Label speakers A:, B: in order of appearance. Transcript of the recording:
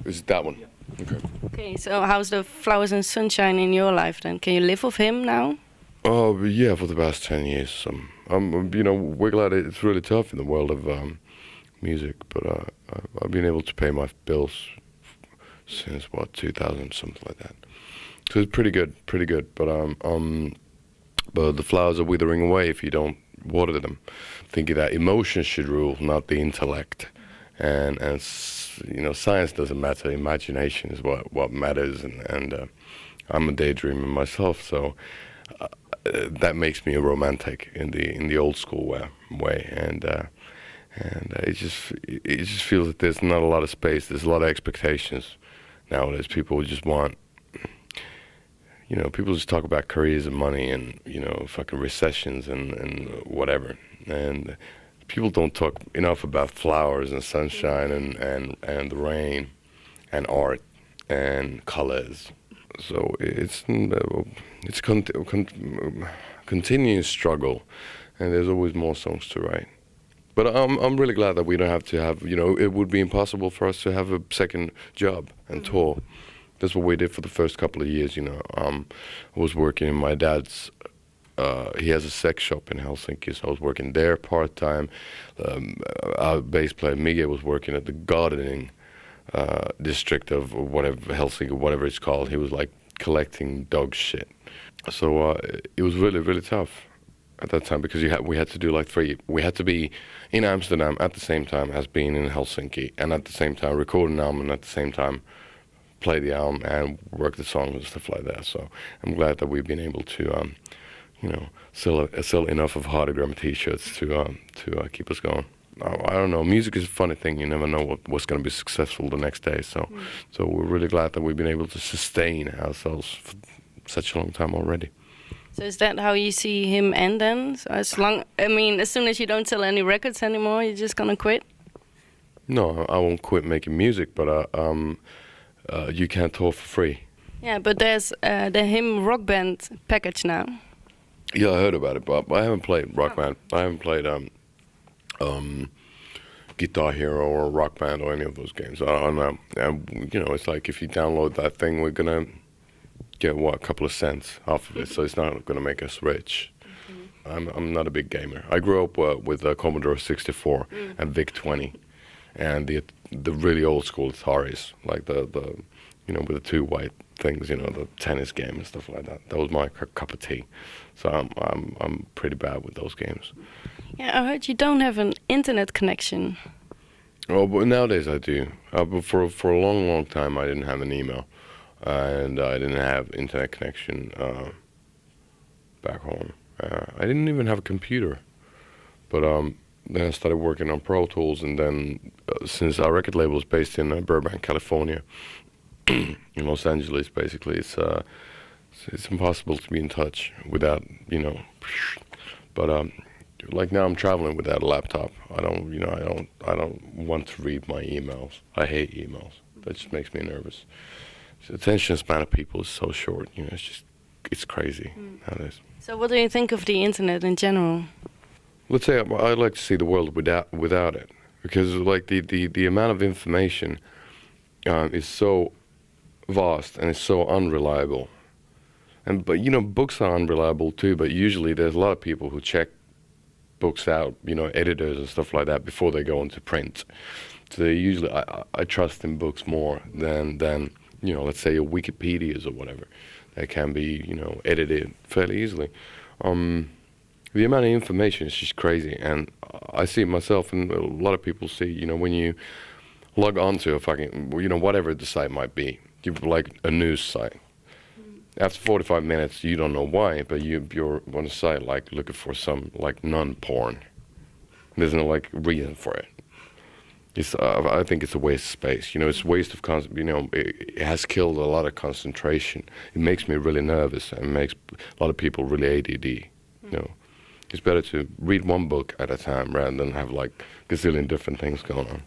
A: Is it that one? Okay.
B: Okay, so how's the Flowers and Sunshine in your life then? Can you live with him now?
A: Oh, yeah, for the past 10 years. We're glad it's really tough in the world of music, but I've been able to pay my bills since, 2000, something like that. So it's pretty good. But the flowers are withering away if you don't water them. Thinking that emotion should rule, not the intellect. And science doesn't matter. Imagination is what matters. And I'm a daydreamer myself, so that makes me a romantic in the old school way. And it just feels that there's not a lot of space. There's a lot of expectations nowadays. People just want. People just talk about careers and money and, fucking recessions and whatever. And people don't talk enough about flowers and sunshine and the rain and art and colors. So it's continuous struggle, and there's always more songs to write. But I'm really glad that we don't have to have, it would be impossible for us to have a second job and tour. That's what we did for the first couple of years, I was working in my dad's, he has a sex shop in Helsinki, so I was working there part-time. Our bass player, Miguel, was working at the gardening district of whatever, Helsinki, whatever it's called. He was like collecting dog shit. So it was really, really tough at that time because we had to do like we had to be in Amsterdam at the same time as being in Helsinki, and at the same time record an album, and at the same time play the album and work the songs and stuff like that. So I'm glad that we've been able to, sell enough of Hardigram T-shirts to keep us going. I don't know. Music is a funny thing. You never know what's going to be successful the next day. So we're really glad that we've been able to sustain ourselves for such a long time already.
B: So is that how you see him end then? So as soon as you don't sell any records anymore, you're just gonna quit?
A: No, I won't quit making music, but you can't tour for free.
B: Yeah, but there's the Him Rock Band package now.
A: Yeah, I heard about it, but I haven't played Rock Band. I haven't played Guitar Hero or Rock Band or any of those games. I don't know. And, it's like if you download that thing, we're gonna get a couple of cents off of it. So it's not gonna make us rich. I'm not a big gamer. I grew up with a Commodore 64 and VIC-20, and the really old school Ataris, like the with the two white things, the tennis game and stuff like that. That was my cup of tea. So I'm pretty bad with those games.
B: Yeah, I heard you don't have an internet connection.
A: Oh, but nowadays I do. But for a long time I didn't have an email, and I didn't have internet connection back home. I didn't even have a computer. But then I started working on Pro Tools, and then since our record label is based in Burbank, California, in Los Angeles, basically, it's impossible to be in touch without, But like now, I'm traveling without a laptop. I don't want to read my emails. I hate emails. That just makes me nervous. The attention span of people is so short. It's crazy nowadays.
B: So what do you think of the internet in general?
A: Let's say I'd like to see the world without it, because like the amount of information is so vast and it's so unreliable. But books are unreliable too. But usually there's a lot of people who check books out, editors and stuff like that before they go into print. So usually I trust in books more than let's say your Wikipedias or whatever that can be edited fairly easily. The amount of information is just crazy, and I see it myself, and a lot of people see, when you log onto a fucking, whatever the site might be, like a news site. After 45 minutes, you don't know why, but you're on a site like looking for some like non-porn. There's no like reason for it. I think it's a waste of space. It's a waste of it has killed a lot of concentration. It makes me really nervous, and makes a lot of people really ADD. It's better to read one book at a time rather than have like gazillion different things going on.